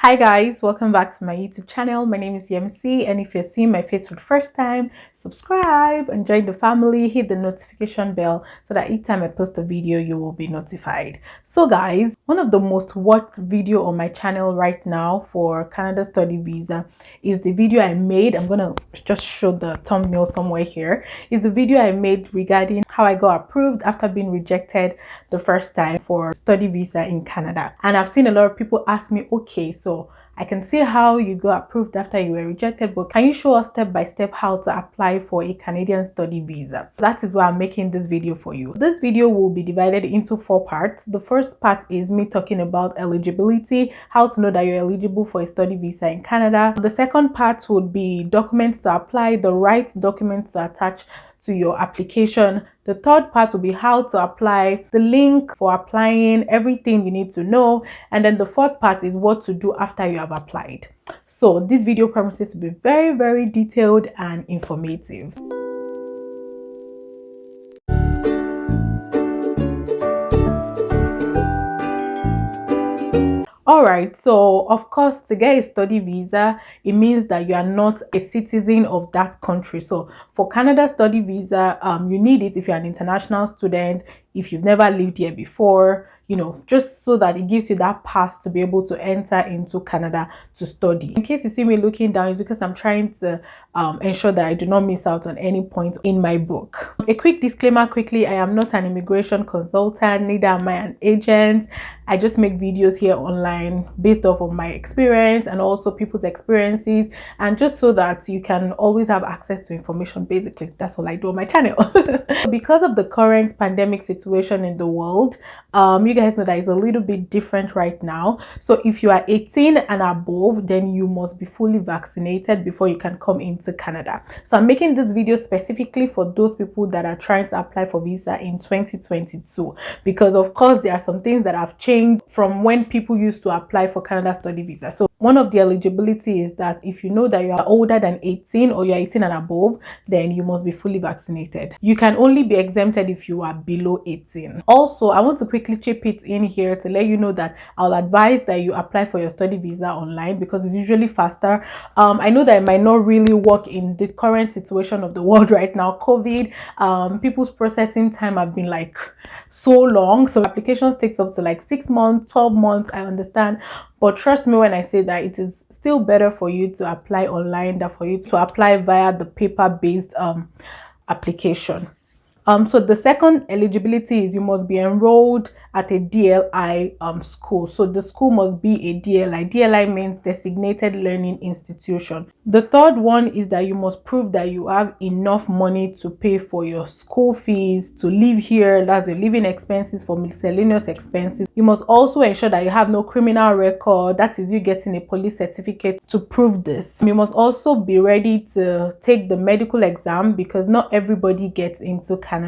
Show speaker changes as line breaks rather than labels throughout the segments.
Hi guys, welcome back to my YouTube channel. My name is Yemisi, and if you're seeing my face for the first time, subscribe and join the family. Hit the notification bell so that each time I post a video you will be notified. So guys, one of the most watched video on my channel right now for Canada study visa is the video I made. I'm gonna just show the thumbnail somewhere here. It's the video I made regarding how I got approved after being rejected the first time for study visa in Canada. And I've seen a lot of people ask me, okay, so I can see how you got approved after you were rejected, but can you show us step by step how to apply for a Canadian study visa? That is why I'm making this video for you. This video will be divided into 4 parts. The first part is me talking about eligibility, how to know that you're eligible for a study visa in Canada. The second part would be documents to apply, the right documents to attach to your application. The third part will be how to apply, the link for applying, everything you need to know. And then the fourth part is what to do after you have applied. So this video promises to be very, very detailed and informative. All right, so of course, to get a study visa, it means that you are not a citizen of that country. So for Canada study visa, you need it if you're an international student, if you've never lived here before, you know, just so that it gives you that pass to be able to enter into Canada to study. In case you see me looking down, it's because I'm trying to ensure that I do not miss out on any point in my book. A quick disclaimer quickly, I am not an immigration consultant, neither am I an agent. I just make videos here online based off of my experience and also people's experiences, and just so that you can always have access to information. Basically, that's all I do on my channel. Because of the current pandemic situation in the world, you guys know that it's a little bit different right now. So if you are 18 and above, then you must be fully vaccinated before you can come into Canada. So I'm making this video specifically for those people that are trying to apply for visa in 2022, because of course there are some things that have changed from when people used to apply for Canada study visa. So one of the eligibility is that if you know that you are older than 18 or you're 18 and above, then you must be fully vaccinated. You can only be exempted if you are below 18. Also, I want to quickly chip it in here to let you know that I'll advise that you apply for your study visa online because it's usually faster. I know that it might not really work in the current situation of the world right now, COVID. People's processing time have been like so long, so applications takes up to like 6 months, 12 months, I understand, but trust me when I say that it is still better for you to apply online than for you to apply via the paper-based application. So the second eligibility is you must be enrolled at a DLI school. So the school must be a DLI. DLI means designated learning institution. The third one is that you must prove that you have enough money to pay for your school fees, to live here, that's your living expenses, for miscellaneous expenses. You must also ensure that you have no criminal record, that is you getting a police certificate to prove this. You must also be ready to take the medical exam because not everybody gets into Canada.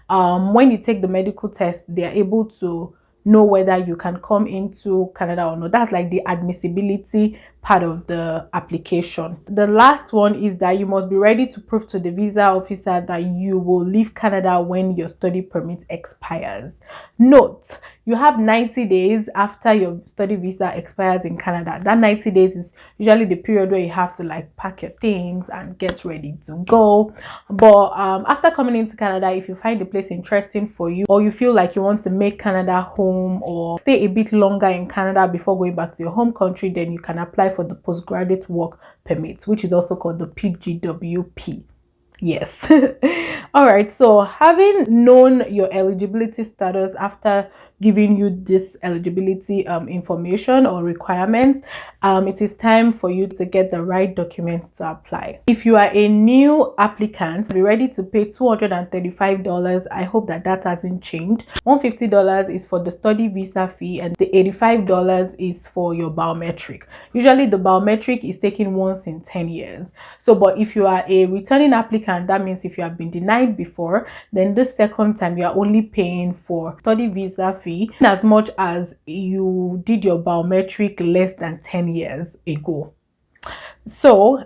When you take the medical test, they are able to know whether you can come into Canada or not. That's like the admissibility part of the application. The last one is that you must be ready to prove to the visa officer that you will leave Canada when your study permit expires. Note, you have 90 days after your study visa expires in Canada. That 90 days is usually the period where you have to like pack your things and get ready to go. But after coming into Canada, if you find the place interesting for you, or you feel like you want to make Canada home or stay a bit longer in Canada before going back to your home country, then you can apply for the postgraduate work permit, which is also called the PGWP. Yes. All right, so having known your eligibility status after giving you this eligibility information or requirements, it is time for you to get the right documents to apply. If you are a new applicant, be ready to pay $235. I hope that hasn't changed. $150 is for the study visa fee and the $85 is for your biometric. Usually the biometric is taken once in 10 years. So but if you are a returning applicant, that means if you have been denied before, then this second time you are only paying for study visa fee as much as you did your biometric less than 10 years ago. So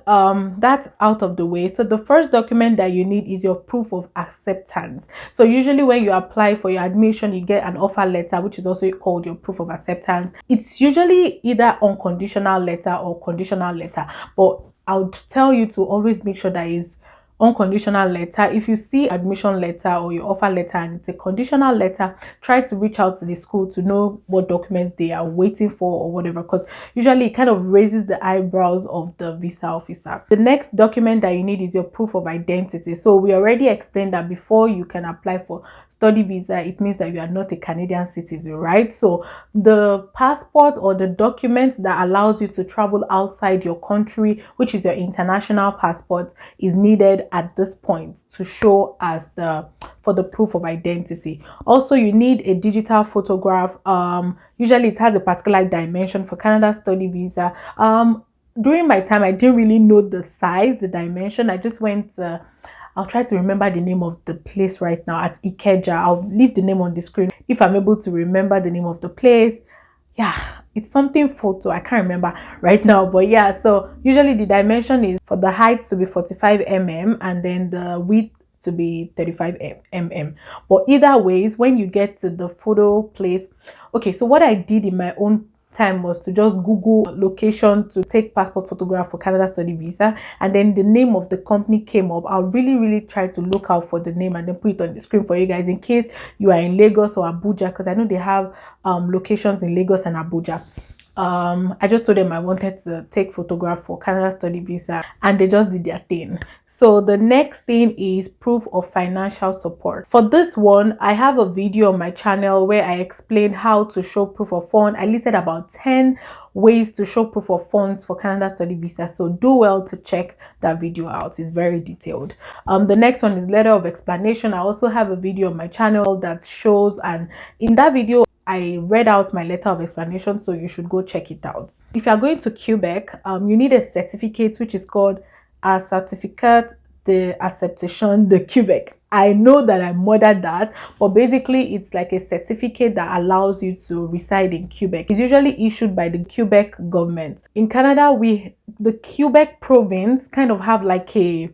that's out of the way. So the first document that you need is your proof of acceptance. So usually when you apply for your admission, you get an offer letter, which is also called your proof of acceptance. It's usually either unconditional letter or conditional letter, but I would tell you to always make sure that is unconditional letter. If you see admission letter or your offer letter and it's a conditional letter, try to reach out to the school to know what documents they are waiting for or whatever, because usually it kind of raises the eyebrows of the visa officer. The next document that you need is your proof of identity. So we already explained that before you can apply for study visa, it means that you are not a Canadian citizen, right? So the passport or the document that allows you to travel outside your country, which is your international passport, is needed at this point to show as for the proof of identity. Also, you need a digital photograph. Usually it has a particular dimension for Canada study visa. During my time, I didn't really know the size, the dimension. I just went I'll try to remember the name of the place right now, at Ikeja. I'll leave the name on the screen if I'm able to remember the name of the place. Yeah, it's something photo, I can't remember right now, but yeah. So usually the dimension is for the height to be 45 mm and then the width to be 35 mm. But either ways, when you get to the photo place, okay, so what I did in my own time was to just Google location to take passport photograph for Canada study visa, and then the name of the company came up. I'll really try to look out for the name and then put it on the screen for you guys in case you are in Lagos or Abuja, because I know they have locations in Lagos and Abuja. I just told them I wanted to take photograph for Canada study visa and they just did their thing. So the next thing is proof of financial support. For this one, I have a video on my channel where I explain how to show proof of fund. I listed about 10 ways to show proof of funds for Canada study visa, so do well to check that video out. It's very detailed. The next one is letter of explanation. I also have a video on my channel that shows, and in that video I read out my letter of explanation, so you should go check it out. If you are going to Quebec, you need a certificate which is called a Certificate de Acceptation de Quebec. I know that I murdered that, but basically it's like a certificate that allows you to reside in Quebec. It's usually issued by the Quebec government. In Canada, the Quebec province kind of have like a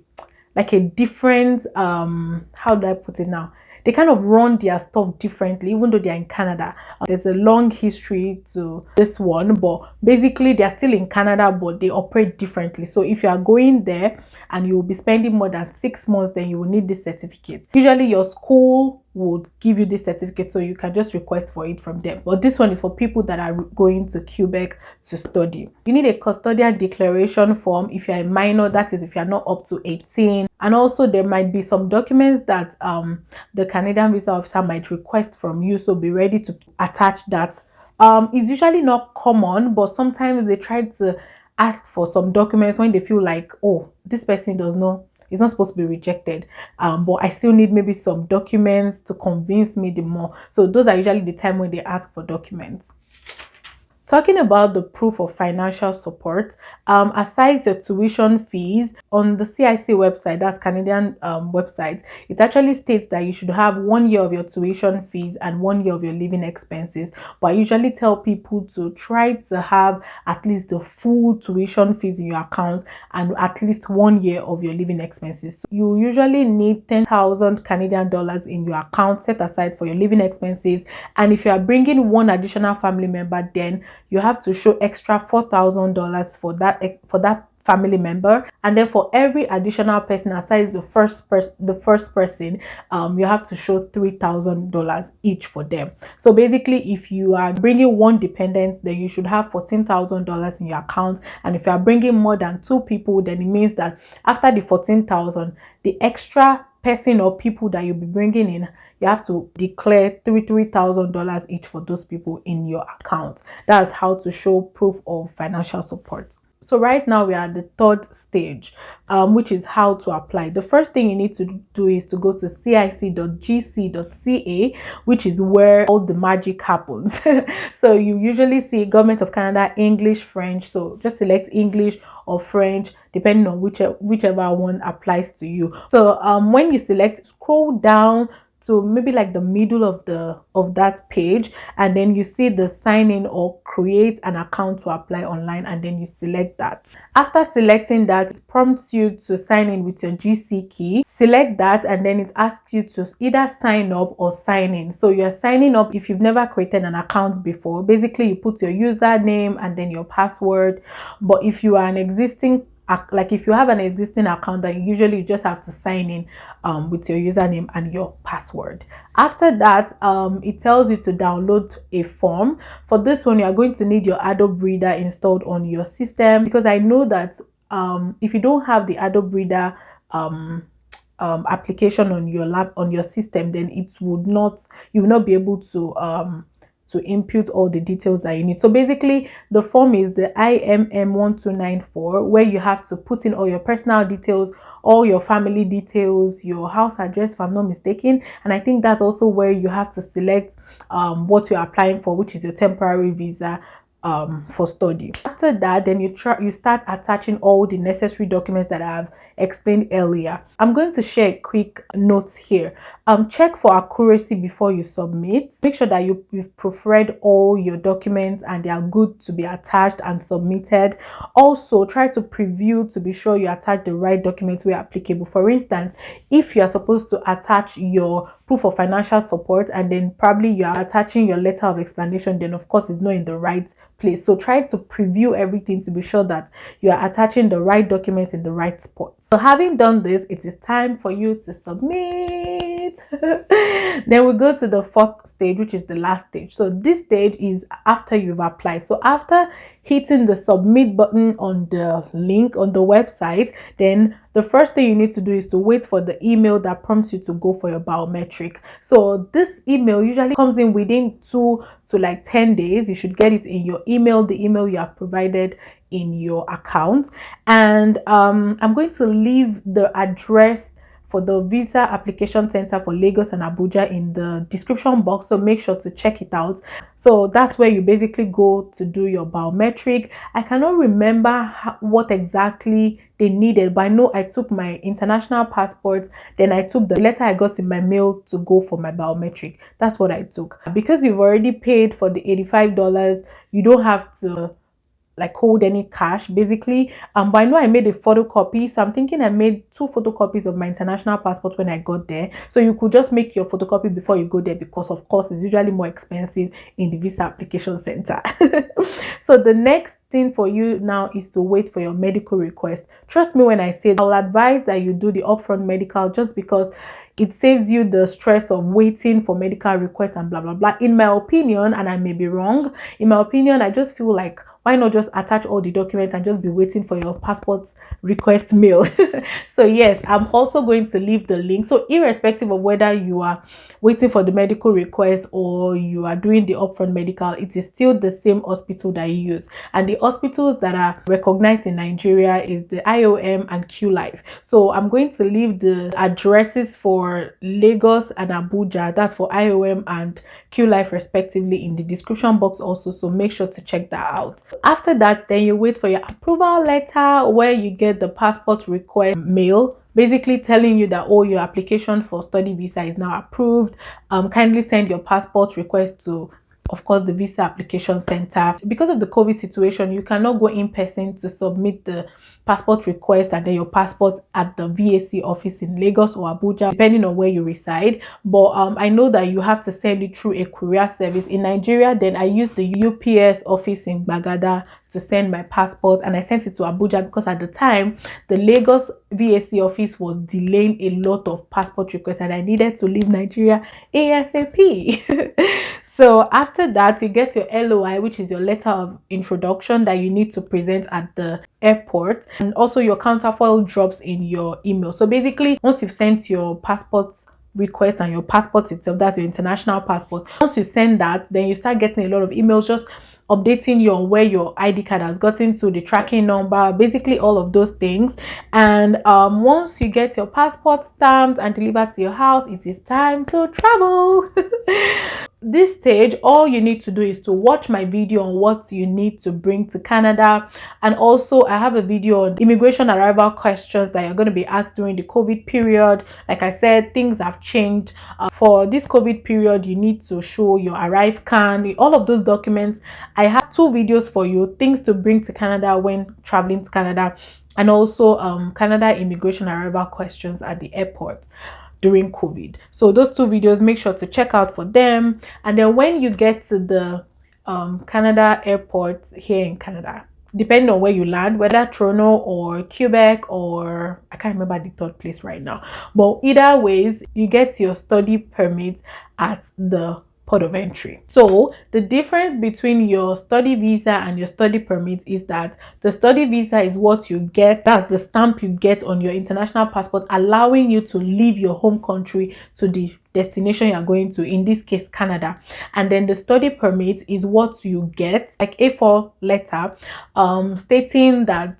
different how do I put it now, they kind of run their stuff differently, even though they're in Canada. There's a long history to this one, but basically they're still in Canada, but they operate differently. So if you are going there and you will be spending more than 6 months, then you will need this certificate. Usually your school would give you this certificate, so you can just request for it from them, but this one is for people that are going to Quebec to study. You need a custodian declaration form if you're a minor, that is if you're not up to 18. And also there might be some documents that the Canadian visa officer might request from you, so be ready to attach that. It's usually not common, but sometimes they try to ask for some documents when they feel like, oh, this person is not supposed to be rejected, but I still need maybe some documents to convince me the more. So those are usually the time when they ask for documents. Talking about the proof of financial support, aside your tuition fees, on the CIC website, that's Canadian website, it actually states that you should have 1 year of your tuition fees and 1 year of your living expenses. But I usually tell people to try to have at least the full tuition fees in your account and at least 1 year of your living expenses. So you usually need 10,000 Canadian dollars in your account set aside for your living expenses, and if you are bringing one additional family member, then you have to show extra $4,000 for that family member, and then for every additional person aside the first person, you have to show $3,000 each for them. So basically, if you are bringing one dependent, then you should have $14,000 in your account, and if you are bringing more than 2 people, then it means that after the 14,000, the extra person or people that you'll be bringing in, you have to declare $3,000 each for those people in your account. That's how to show proof of financial support. So right now we are at the third stage, which is how to apply. The first thing you need to do is to go to cic.gc.ca, which is where all the magic happens. So you usually see Government of Canada, English, French. So just select English or French, depending on whichever one applies to you. So when you select, scroll down to maybe like the middle of that page, and then you see the sign in or create an account to apply online, and then you select that. After selecting that, it prompts you to sign in with your GC key. Select that, and then it asks you to either sign up or sign in. So you're signing up if you've never created an account before. Basically, you put your username and then your password. But if you are an existing, like if you have an existing account, then usually you just have to sign in with your username and your password. After that, it tells you to download a form. For this one, you are going to need your Adobe Reader installed on your system, because I know that if you don't have the Adobe Reader application on your system, then it would not, you will not be able to input all the details that you need. So basically, the form is the IMM1294, where you have to put in all your personal details, all your family details, your house address, if I'm not mistaken. And I think that's also where you have to select what you're applying for, which is your temporary visa for study. After that, then you start attaching all the necessary documents that I've explained earlier. I'm going to share a quick notes here. Check for accuracy before you submit. Make sure that you've proofread all your documents and they are good to be attached and submitted. Also, try to preview to be sure you attach the right documents where applicable. For instance, if you are supposed to attach your proof of financial support and then probably you are attaching your letter of explanation, then of course it's not in the right place. So try to preview everything to be sure that you are attaching the right documents in the right spot. So having done this, it is time for you to submit. Then we go to the fourth stage, which is the last stage. So this stage is after you've applied. So after hitting the submit button on the link on the website, then the first thing you need to do is to wait for the email that prompts you to go for your biometric. So this email usually comes in within 2 to like 10 days. You should get it in your email, the email you have provided in your account. And I'm going to leave the address for the visa application center for Lagos and Abuja in the description box, so make sure to check it out. So that's where you basically go to do your biometric. I cannot remember what exactly they needed, but I know I took my international passport, then I took the letter I got in my mail to go for my biometric. That's what I took. Because you've already paid for the $85, you don't have to like hold any cash basically. But I know I made a photocopy, so I'm thinking I made 2 photocopies of my international passport when I got there. So you could just make your photocopy before you go there, because of course it's usually more expensive in the visa application center. So the next thing for you now is to wait for your medical request. Trust me when I say I'll advise that you do the upfront medical, just because it saves you the stress of waiting for medical requests and blah blah blah. In my opinion, and I may be wrong, in my opinion, I just feel like, why not just attach all the documents and just be waiting for your passport request mail? So yes, I'm also going to leave the link. So irrespective of whether you are waiting for the medical request or you are doing the upfront medical, it is still the same hospital that you use. And the hospitals that are recognized in Nigeria is the IOM and Q Life. So I'm going to leave the addresses for Lagos and Abuja, that's for IOM and Q Life respectively, in the description box also, so make sure to check that out. After that, then you wait for your approval letter, where you get the passport request mail, basically telling you that, oh, your application for study visa is now approved. Kindly send your passport request to, of course, the visa application center. Because of the COVID situation, you cannot go in person to submit the passport request and then your passport at the VAC office in Lagos or Abuja, depending on where you reside. But I know that you have to send it through a courier service in Nigeria. Then I used the UPS office in Bagada to send my passport, and I sent it to Abuja because at the time the Lagos VAC office was delaying a lot of passport requests and I needed to leave Nigeria ASAP. So after that, you get your LOI, which is your letter of introduction that you need to present at the airport, and also your counterfoil drops in your email. So basically, once you've sent your passport request and your passport itself, that's your international passport, once you send that, then you start getting a lot of emails just updating you on where your ID card has gotten to, the tracking number, basically all of those things. And once you get your passport stamped and delivered to your house, it is time to travel. this stage, all you need to do is to watch my video on what you need to bring to Canada. And also I have a video on immigration arrival questions that you're going to be asked during the COVID period. Like I said, things have changed. For this COVID period, you need to show your arrive can, all of those documents. I have 2 videos for you, things to bring to Canada when traveling to Canada, and also Canada immigration arrival questions at the airport during COVID. So those 2 videos, make sure to check out for them. And then when you get to the Canada airport here in Canada, depending on where you land, whether Toronto or Quebec, or I can't remember the third place right now, but either ways, you get your study permit at the port of entry. So the difference between your study visa and your study permit is that the study visa is what you get, that's the stamp you get on your international passport, allowing you to leave your home country to the destination you are going to, in this case Canada. And then the study permit is what you get, like A4 letter stating that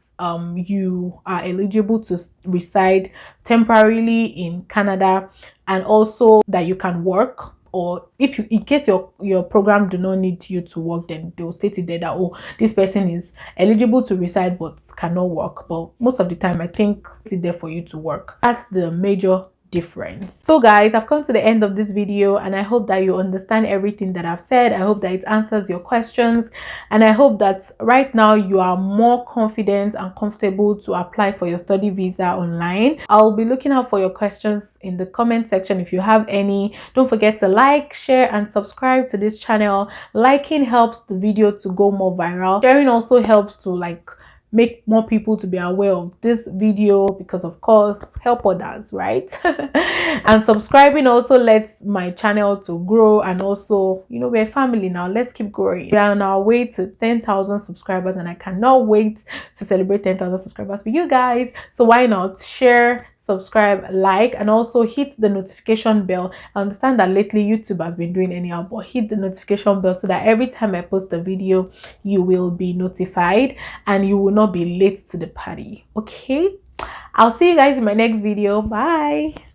you are eligible to reside temporarily in Canada, and also that you can work, or if you, in case your program do not need you to work, then they will state it there that, oh, this person is eligible to reside but cannot work. But most of the time I think it's there for you to work. That's the major difference. So guys, I've come to the end of this video, and I hope that you understand everything that I've said. I hope that it answers your questions, and I hope that right now you are more confident and comfortable to apply for your study visa online. I'll be looking out for your questions in the comment section if you have any. Don't forget to like, share, and subscribe to this channel. Liking helps the video to go more viral. Sharing also helps to make more people to be aware of this video, because of course help others, right? And subscribing also lets my channel to grow, and also, you know, we're a family now. Let's keep growing. We are on our way to 10,000 subscribers, and I cannot wait to celebrate 10,000 subscribers with you guys. So why not share, subscribe, like, and also hit the notification bell. I understand that lately YouTube has been doing anyhow, but hit the notification bell so that every time I post a video you will be notified and you will not be late to the party. Okay, I'll see you guys in my next video. Bye.